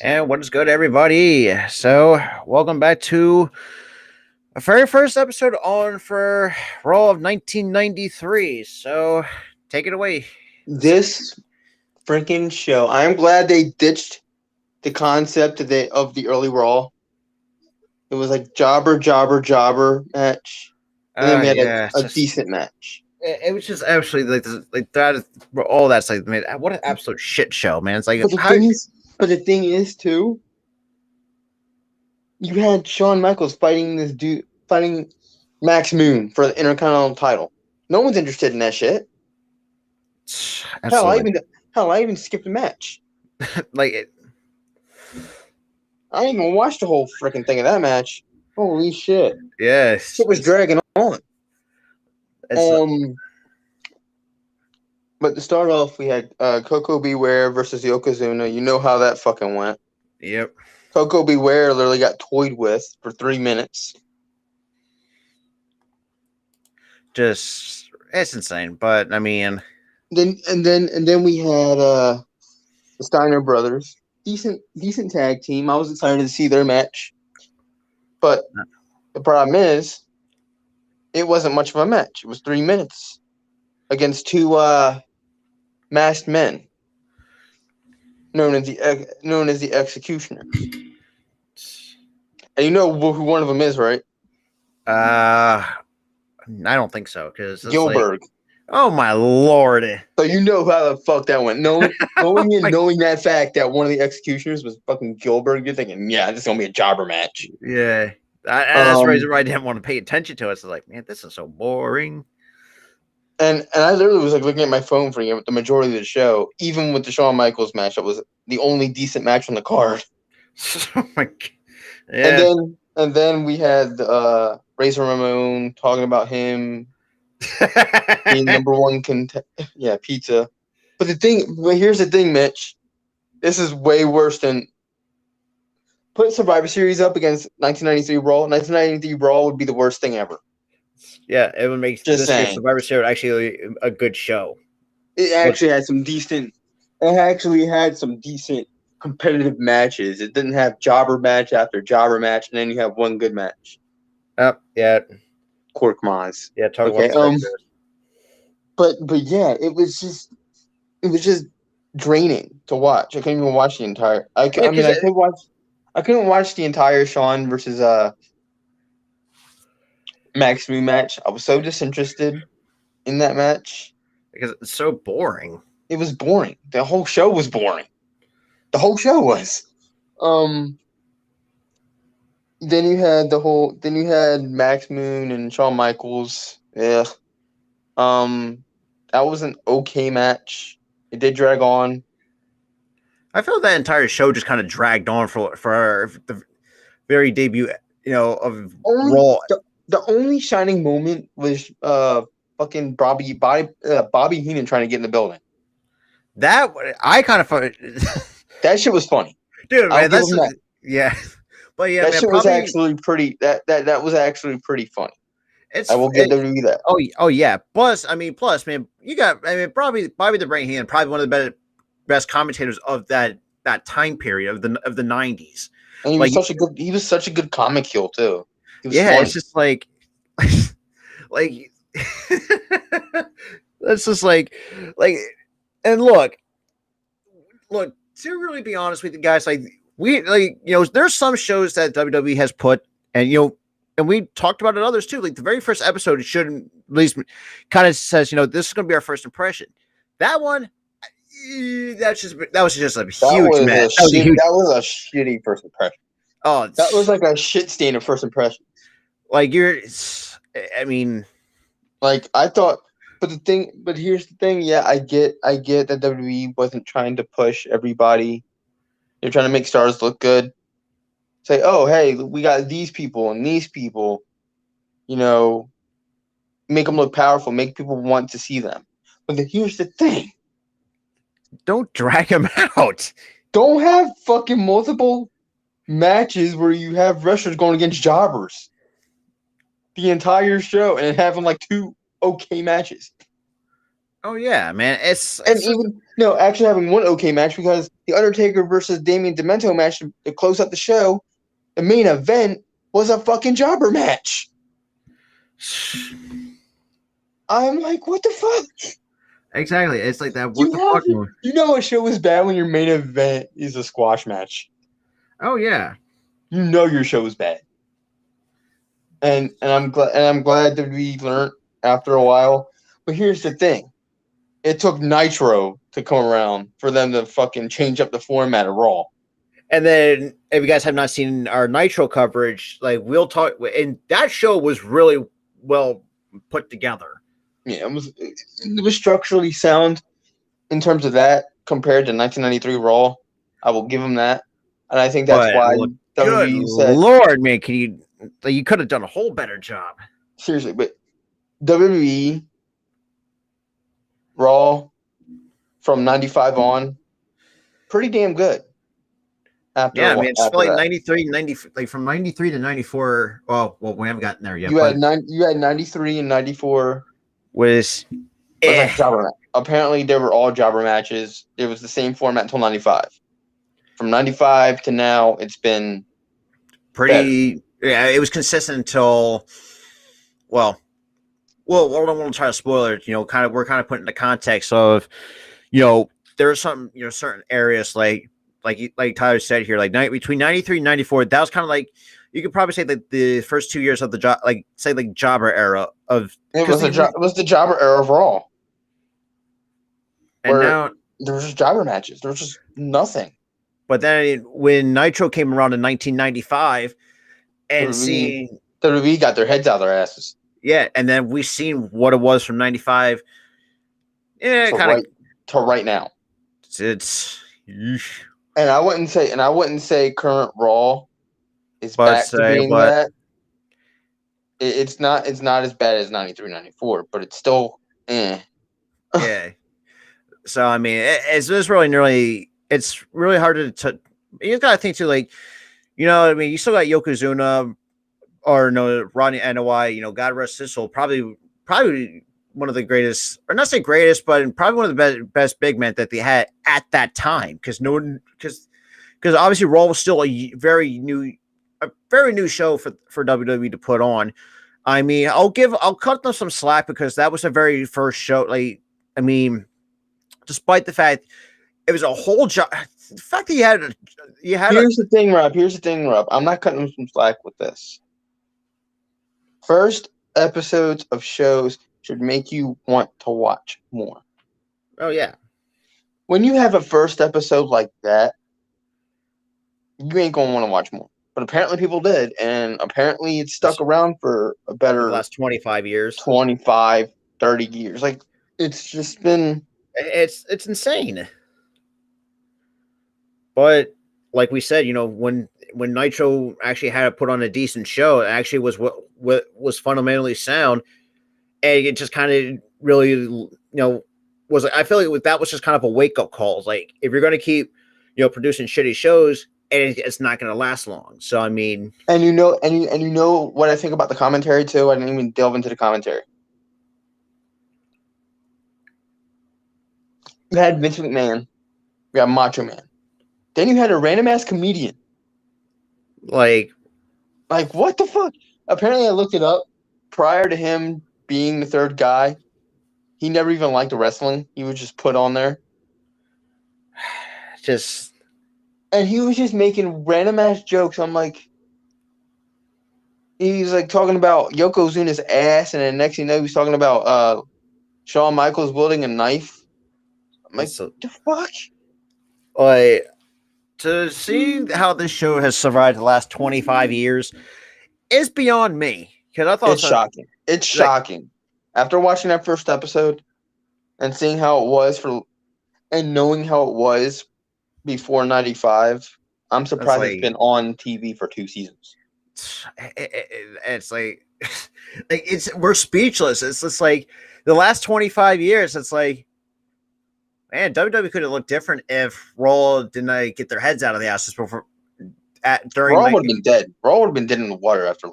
And what is good, everybody? So, welcome back to our very first episode on for Raw of 1993. So, take it away. This freaking show. I am glad they ditched the concept of the early Raw. It was like jobber match, and then we had a decent match. It was just absolutely like that. All that's like, man, what an absolute shit show, man! It's like, but the thing is too, you had Shawn Michaels fighting Max Moon for the Intercontinental title. No one's interested in that shit. Absolutely. Hell, I even skipped a match. I didn't even watch the whole freaking thing of that match. Holy shit! Yes, it was dragging on. But to start off, we had Coco Beware versus Yokozuna. You know how that fucking went. Yep. Coco Beware literally got toyed with for 3 minutes. Just, it's insane. But I mean, then we had the Steiner brothers. Decent tag team. I was excited to see their match. But the problem is, it wasn't much of a match. It was 3 minutes against two masked men, known as the Executioners. And you know who one of them is, right? I don't think so, because Gilbert. Oh my lord! So you know how the fuck that went. Knowing that fact that one of the Executioners was fucking Gilbert, you're thinking, yeah, this is gonna be a jobber match. Yeah, that's the reason why I didn't want to pay attention to it. So like, man, this is so boring. And I literally was like looking at my phone for the majority of the show. Even with the Shawn Michaels match, that was the only decent match on the card. Oh my god! Yeah. And then we had Razor Ramon talking about him being number one pizza. But here's the thing, Mitch. This is way worse than put Survivor Series up against 1993 Raw. 1993 Raw would be the worst thing ever. Yeah, it would make this year's Survivor Series actually a good show. It actually had some decent competitive matches. It didn't have jobber match after jobber match, and then you have one good match. Oh, yeah. Cork Maz. Yeah, talk about But yeah, it was just draining to watch. I couldn't even watch the entire. I couldn't watch the entire Shawn versus Max Moon match. I was so disinterested in that match because it's so boring. It was boring. The whole show was boring. The whole show was. Then you had Max Moon and Shawn Michaels. Yeah. That was an okay match. It did drag on. I felt that entire show just kind of dragged on for the very debut, of Raw. The only shining moment was fucking Bobby Heenan trying to get in the building. That I kind of that shit was funny, dude. Man, yeah, but yeah, that shit was actually pretty. That was actually pretty funny. I will give WWE that. Oh yeah. Plus, man, you got. Probably Bobby the Brain Heenan, probably one of the best commentators of that time period of the 90s. And he was such a good comic heel too. Yeah, funny. It's just like that's just like, and look, to really be honest with you guys, there's some shows that WWE has put, and and we talked about it others too. Like the very first episode, it should at least kind of says, this is going to be our first impression. That one, that was just a huge match. That was a shitty first impression. Oh, That was like a shit stain of first impression. like I mean, Like I thought, but here's the thing. Yeah, I get that WWE wasn't trying to push everybody. They're trying to make stars look good. Say, oh, hey, we got these people and these people. You know, make them look powerful, make people want to see them. But here's the thing: don't drag him out. don't have fucking multiple matches where you have wrestlers going against jobbers the entire show and having like two okay matches. Oh yeah, man. And even no, actually having one okay match because the Undertaker versus Damien Demento match to close out the show, the main event was a fucking jobber match. I'm like, what the fuck? Exactly. It's like that. What the fuck? You know a show is bad when your main event is a squash match. Oh yeah. You know your show is bad. And I'm glad that we learned after a while. But here's the thing. It took Nitro to come around for them to fucking change up the format of Raw. And then, if you guys have not seen our Nitro coverage, like we'll talk, and that show was really well put together. Yeah, it was structurally sound in terms of that compared to 1993 Raw. I will give them that, and I think that's why good WWE said, Lord, man, you could have done a whole better job. Seriously, but WWE Raw from 95 on, pretty damn good. After it's like 93, 90, like from 93 to 94. Well, we haven't gotten there yet. You had 93 and 94 was like jobber match. Apparently, they were all jobber matches. It was the same format until 95. From 95 to now, it's been pretty. Better. Yeah, it was consistent until. Well, I don't want to try to spoil it. We're kind of putting in the context of, there are some, certain areas like Tyler said here, like between 93 and 94, that was kind of like, you could probably say that the first 2 years of the job, like say like jobber era of. It was the jobber era of Raw. And now there was just jobber matches. There was just nothing. But then when Nitro came around in 1995, and seeing WWE got their heads out of their asses. Yeah, and then we seen what it was from 95. Yeah, to right now. It's and I wouldn't say current Raw is back to being that. It's not as bad as 93, 94, but it's still Yeah. So I mean, it's really it's really hard to you got to think too, like, I mean, you still got Yokozuna or no Rodney NOI, God rest his soul, probably one of the greatest, or not say greatest, but probably one of the best big men that they had at that time. Because obviously Raw was still a very new show for WWE to put on. I mean, I'll cut them some slack because that was the very first show. Like, I mean, despite the fact it was a whole job, the fact that you had. Here's the thing, Rob. I'm not cutting them some slack with this. First episodes of shows should make you want to watch more. Oh, yeah. When you have a first episode like that, you ain't going to want to watch more. But apparently people did, and apparently it's stuck around for a better... the last 25 years. 25, 30 years. Like, it's just been... It's insane. But, like we said, when Nitro actually had to put on a decent show, it actually was what was fundamentally sound, and it just kind of really, was. I feel like that was just kind of a wake up call. Like, if you're going to keep, producing shitty shows, and it's not going to last long. So I mean, and you know what I think about the commentary too. I didn't even delve into the commentary. You had Vince McMahon, you had Macho Man, then you had a random ass comedian. Like what the fuck? Apparently, I looked it up. Prior to him being the third guy, he never even liked wrestling. He was just put on there. And he was just making random ass jokes. I'm like, he's like talking about Yokozuna's ass, and then next thing you know, he's talking about Shawn Michaels wielding a knife. I'm like, what the fuck? to see how this show has survived the last 25 years is beyond me. Because I thought It's shocking. It's like, shocking. After watching that first episode and seeing how it was and knowing how it was before 95, I'm surprised it's like been on TV for 2 seasons. it's like, we're speechless. It's just like the last 25 years. It's like, man, WWE could have looked different if Raw didn't get their heads out of the asses during. Raw would have been dead. Raw would have been dead in the water after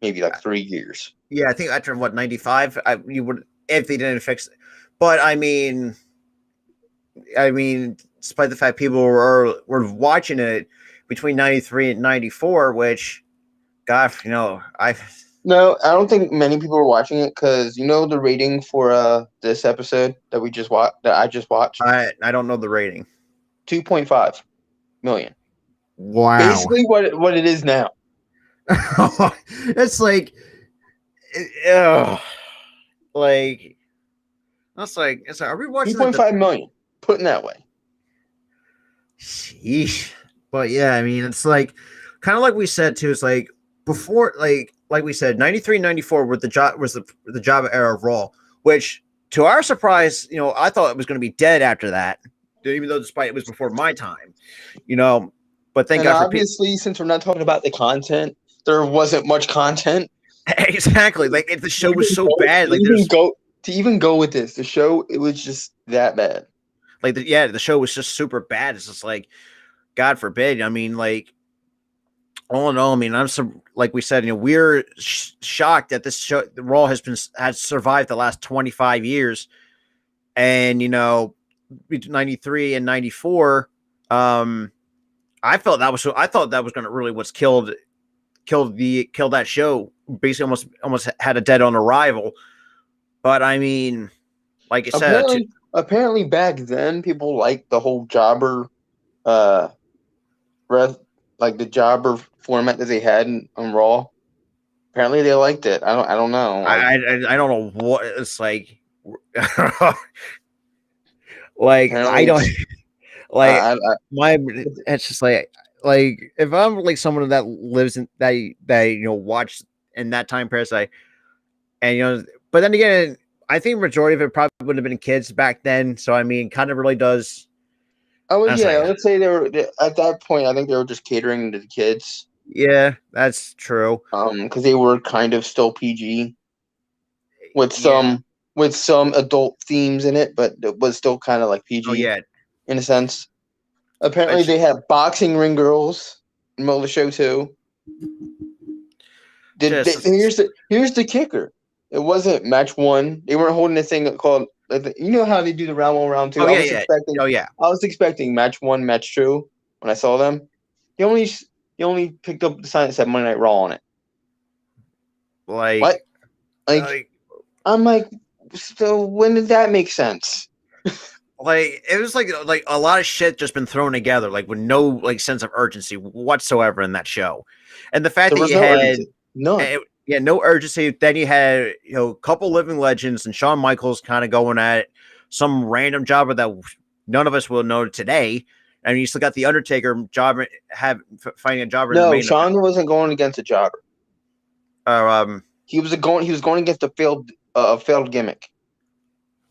maybe 3 years. Yeah, I think after 95, you would, if they didn't fix it. But I mean, despite the fact people were watching it between 93 and 94, which, God, No, I don't think many people were watching it because the rating for this episode that I just watched. I don't know the rating. 2.5 million. Wow. Basically, what it is now. It's like, are we watching 2.5 million? Put in that way. Sheesh. But yeah, I mean, it's like kind of like we said too. It's like before, like we said, 93, 94 was the Java era of Raw, which to our surprise, I thought it was going to be dead after that, even though despite it was before my time, But thank God obviously, since we're not talking about the content, there wasn't much content. Exactly. Like if the show was so bad, like to even go with this, the show, it was just that bad. Like the show was just super bad. It's just like, God forbid. I mean, like, all in all, I mean, like we said, we're shocked that this show, the Raw has survived the last 25 years, and between 93 and 94, I thought that was going to really what's killed that show. Basically, almost had a dead on arrival. But I mean, like I said, apparently back then people liked the whole jobber, like the jobber format that they had on Raw. Apparently they liked it. I don't know. I don't know what it's like. Like I don't like it's just like if I'm like someone that lives in that watched in that time period, but then again, I think majority of it probably would have been kids back then. So I mean, kind of really does. Oh yeah, let's say they were at that point. I think they were just catering to the kids. Yeah, that's true. Because they were kind of still PG with some adult themes in it, but it was still kind of like PG. Oh yeah, in a sense. Apparently, they had boxing ring girls in the middle of the show too. Here's the kicker. It wasn't match one. They weren't holding a thing called. How they do the round one, round two. Oh, I was expecting match one, match two when I saw them. They only picked up the sign that said Monday Night Raw on it. Like what? I'm like, so when did that make sense? Like it was like a lot of shit just been thrown together, like with no sense of urgency whatsoever in that show, and the fact that you had no urgency. Then you had a couple living legends and Shawn Michaels kind of going at some random jobber that none of us will know today, and you still got the Undertaker jobber finding a jobber. No, Shawn wasn't going against a jobber. He was going against a failed gimmick.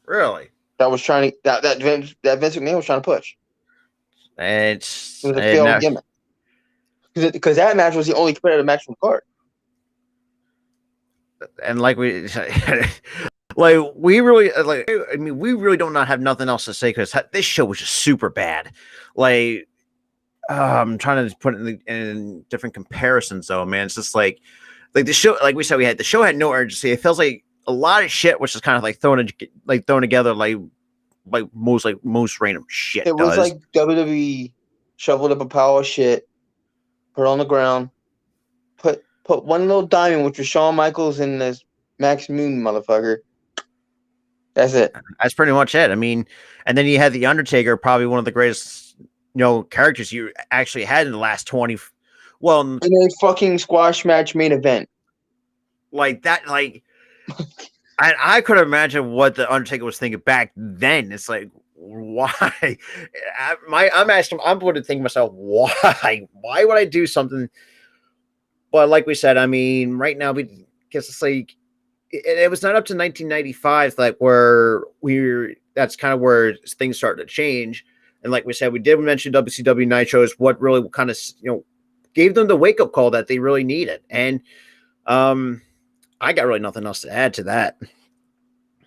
Really? That was trying to that Vince McMahon was trying to push. It was a failed gimmick because that match was the only competitive match on the card. And we really we really don't not have nothing else to say because this show was just super bad. I'm trying to put it in different comparisons though, man. It's just like the show, like we said, the show had no urgency. It feels like a lot of shit, which is kind of thrown together, like most random shit. It was like WWE shoveled up a pile of shit, put it on the ground, put one little diamond, which was Shawn Michaels and this Max Moon motherfucker. That's it. That's pretty much it. I mean, and then you had the Undertaker, probably one of the greatest, characters you actually had in the last 20. Well, in a fucking squash match main event, like that, I could imagine what the Undertaker was thinking back then. It's like, why? I'm asking. I'm going to think to myself, why? Why would I do something? But like we said, I mean, right now we guess it's like it was not up to 1995, like where we're. That's kind of where things started to change. And like we said, we did mention WCW Nitro is what really kind of gave them the wake up call that they really needed. And I got really nothing else to add to that.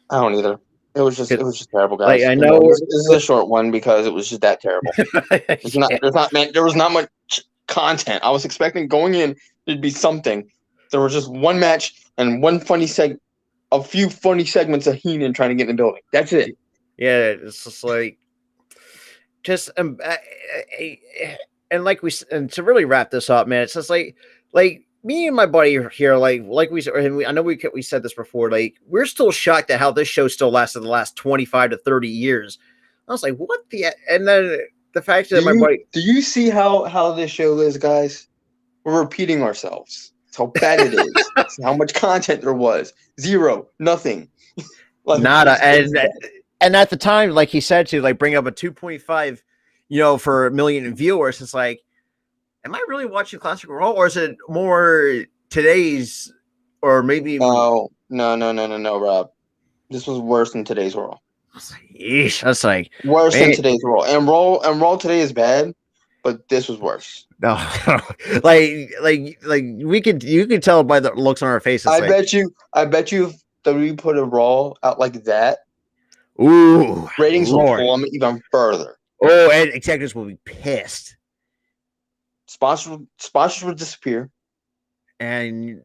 I don't either. It was just terrible, guys. Like, I know this is a short one because it was just that terrible. There was not much content. I was expecting going in there'd be something. There was just one match and a few funny segments of Heenan trying to get in the building. That's it. Yeah, it's just like and like and to really wrap this up, man, it's just like me and my buddy here, like I know we said this before, like we're still shocked at how this show still lasted the last 25 to 30 years. I was like, what the? And then the fact that do you see how this show is, guys? We're repeating ourselves. That's how bad it is. That's how much content there was. Zero, nothing. Nada. And at the time, like he said, to like bring up a 2.5, for a million viewers, it's like, am I really watching Classic Raw, or is it more today's, or maybe? No, Rob. This was worse than today's Raw. Yeesh, that's like worse than today's Raw. And Raw today is bad, but this was worse. No, you could tell by the looks on our faces. I bet you if WWE put a Raw out like that, ooh, ratings will plummet even further. Oh, and executives will be pissed. Sponsors will disappear, and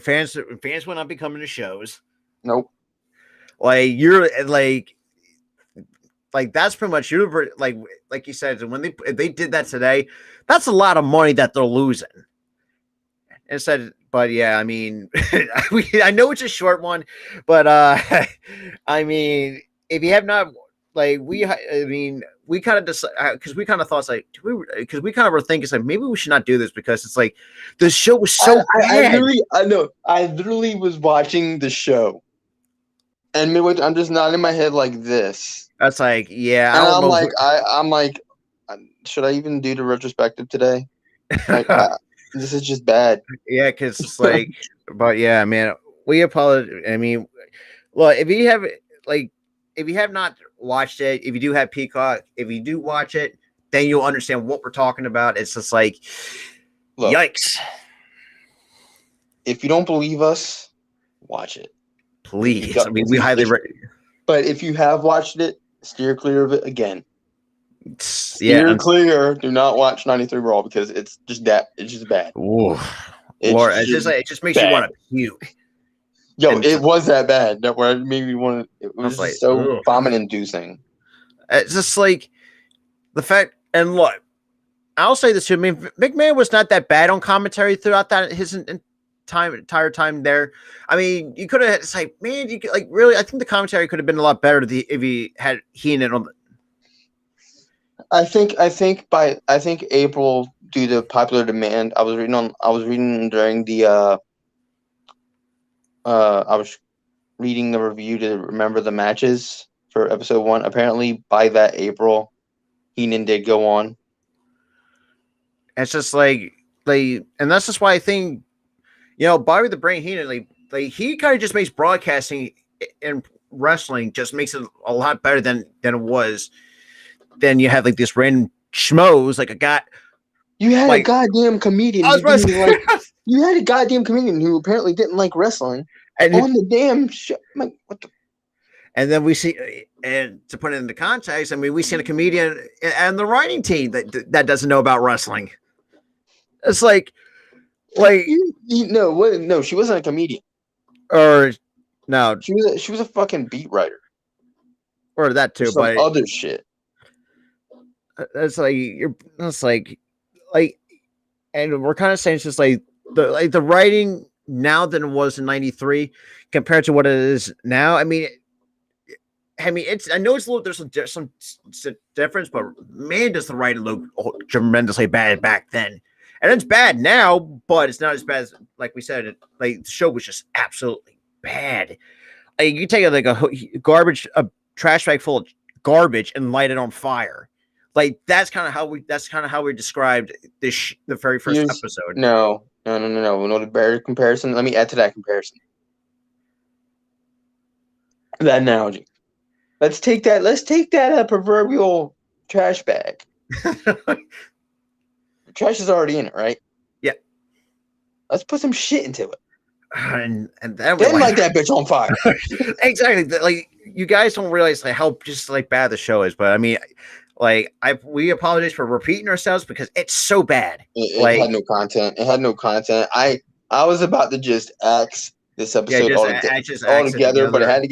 fans will not be coming to shows. Nope. Like you're like that's pretty much like you said. When they did that today, that's a lot of money that they're losing. But yeah, I mean, I know it's a short one, but I mean, if you have not, we kind of decided, because we kind of thought because we kind of were thinking maybe we should not do this because it's like the show was so bad. I literally was watching the show, and midway I'm just nodding my head like this. That's like, yeah. And I'm like, should I even do the retrospective today? Like, this is just bad. Yeah, because it's like, but yeah, man, we apologize. I mean, well, if you have not watched it, if you do have Peacock, if you do watch it, then you'll understand what we're talking about. It's just like, look, yikes. If you don't believe us, watch it. Please. I mean, we highly recommend. But if you have watched it, steer clear of it again. Steer clear. Do not watch 93 Raw because it's just bad. Ooh. It just makes you want to puke. Yo, it was that bad. That where it made me want to. It was just so vomit-inducing. It's just like the fact. And look, I'll say this too. I mean, McMahon was not that bad on commentary throughout his entire time there. I mean, you could have. It's like, man, you could, really. I think the commentary could have been a lot better if he had Heenan on. I think April, due to popular demand, I was reading during the I was reading the review to remember the matches for episode 1. Apparently, by that April, Heenan did go on. It's just and that's just why I think, Bobby the Brain Heenan, he kind of just makes broadcasting and wrestling just makes it a lot better than it was. Then you have this random schmoes, a guy. You had a goddamn comedian. You had a goddamn comedian who apparently didn't like wrestling on the damn show. Like, what the? And then we see, and to put it into context, I mean, we seen a comedian and the writing team that doesn't know about wrestling. It's no, she wasn't a comedian. Or no, she was a fucking beat writer. Or that too, but other shit. It's and we're kind of saying it's just the writing now than it was in '93 compared to what it is now. I mean, it's, I know it's a little, there's some difference, but man, does the writing look tremendously bad back then, and it's bad now, but it's not as bad as, like we said, the show was just absolutely bad. You take a garbage, a trash bag full of garbage and light it on fire. Like that's kind of how we described the very first episode. No. The better comparison. Let me add to that comparison. That analogy. Let's take that proverbial trash bag. Trash is already in it, right? Yeah. Let's put some shit into it. And then light that bitch on fire. Exactly. Like you guys don't realize like how just like bad the show is, but I mean, like we apologize for repeating ourselves because it's so bad. It had no content. It had no content. I was about to just axe this episode altogether, but it had to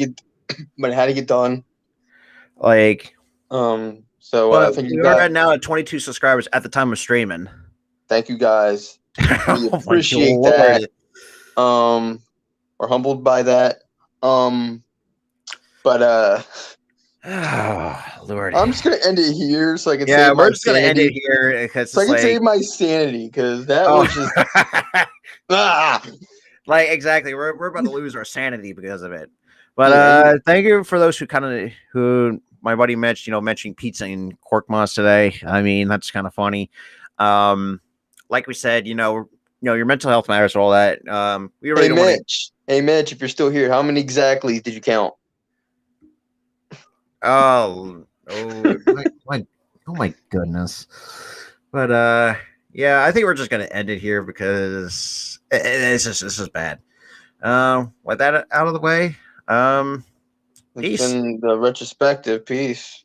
get done. Like, so I think we are now at 22 subscribers at the time of streaming. Thank you guys. We appreciate that. We're humbled by that. But Lord, I'm just gonna end it here so I can save we're just gonna end it here because so I can save my sanity because that was just like exactly we're about to lose our sanity because of it. But thank you for those who my buddy mentioning pizza and cork moss today. I mean that's kind of funny. Like we said, your mental health matters, all that. We already Hey Mitch, if you're still here, how many exactly did you count? Oh my goodness. But yeah, I think we're just gonna end it here because this is bad. With that out of the way, It's peace. been the retrospective. Peace.